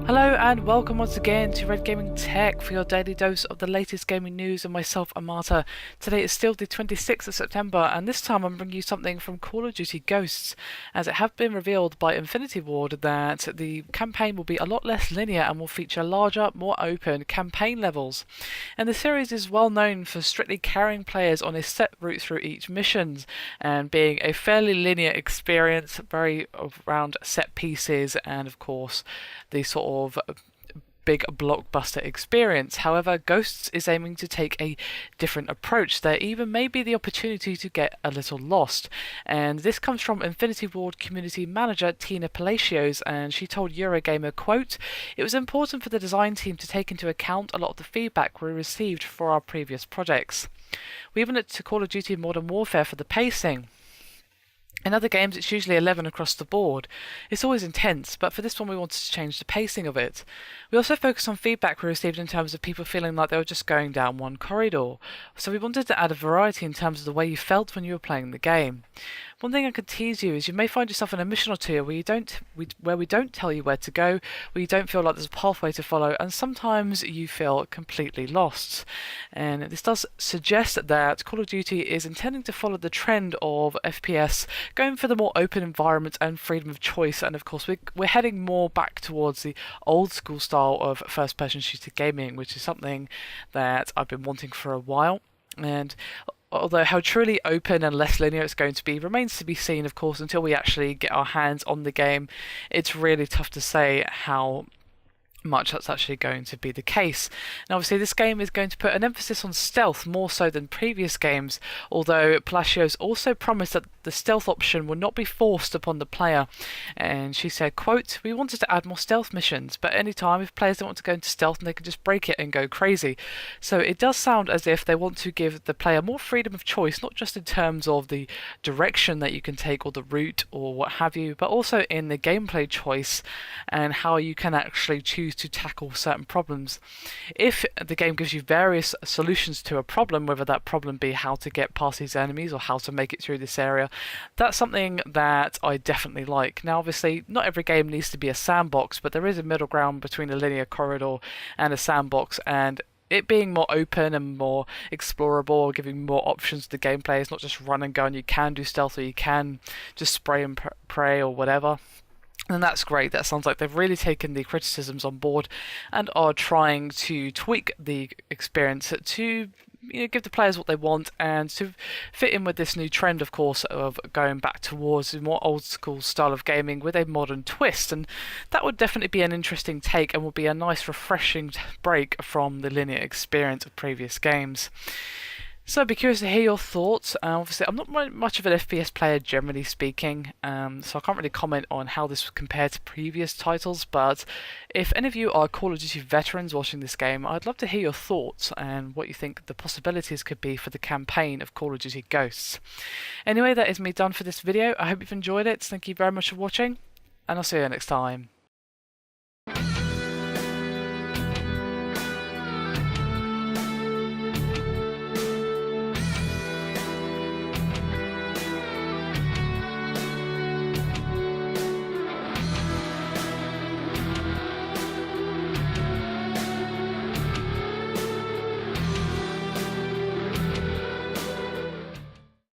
Hello and welcome once again to Red Gaming Tech for your daily dose of the latest gaming news and myself, Amata. Today is still the 26th of September and this time I'm bringing you something from Call of Duty Ghosts, as it has been revealed by Infinity Ward that the campaign will be a lot less linear and will feature larger, more open campaign levels. And the series is well known for strictly carrying players on a set route through each mission and being a fairly linear experience, very around set pieces and of course the sort of big blockbuster experience. However, Ghosts is aiming to take a different approach. There even may be the opportunity to get a little lost. And this comes from Infinity Ward community manager Tina Palacios, and she told Eurogamer, quote, "It was important for the design team to take into account a lot of the feedback we received for our previous projects. We even looked to Call of Duty Modern Warfare for the pacing. In other games, it's usually 11 across the board. It's always intense, but for this one we wanted to change the pacing of it. We also focused on feedback we received in terms of people feeling like they were just going down one corridor. So we wanted to add a variety in terms of the way you felt when you were playing the game. One thing I could tease you is you may find yourself in a mission or two where we don't tell you where to go, where you don't feel like there's a pathway to follow, and sometimes you feel completely lost. And this does suggest that Call of Duty is intending to follow the trend of FPS, going for the more open environment and freedom of choice, and of course we're heading more back towards the old school style of first-person shooter gaming, which is something that I've been wanting for a while. And although how truly open and less linear it's going to be remains to be seen, of course, until we actually get our hands on the game. It's really tough to say how much that's actually going to be the case. And obviously this game is going to put an emphasis on stealth more so than previous games, although Palacios also promised that the stealth option will not be forced upon the player. And she said, quote, "We wanted to add more stealth missions, but anytime if players don't want to go into stealth, they can just break it and go crazy." So it does sound as if they want to give the player more freedom of choice, not just in terms of the direction that you can take or the route or what have you, but also in the gameplay choice and how you can actually choose to tackle certain problems. If the game gives you various solutions to a problem, whether that problem be how to get past these enemies or how to make it through this area, that's something that I definitely like. Now obviously not every game needs to be a sandbox, but there is a middle ground between a linear corridor and a sandbox, and it being more open and more explorable, giving more options to the gameplay. It's not just run and go, and you can do stealth or you can just spray and pray or whatever. And that's great. That sounds like they've really taken the criticisms on board and are trying to tweak the experience to give the players what they want and to fit in with this new trend, of course, of going back towards a more old school style of gaming with a modern twist. And that would definitely be an interesting take and would be a nice refreshing break from the linear experience of previous games. So I'd be curious to hear your thoughts. Obviously, I'm not much of an FPS player, generally speaking, so I can't really comment on how this would compare to previous titles, but if any of you are Call of Duty veterans watching this game, I'd love to hear your thoughts and what you think the possibilities could be for the campaign of Call of Duty Ghosts. Anyway, that is me done for this video. I hope you've enjoyed it. Thank you very much for watching, and I'll see you next time.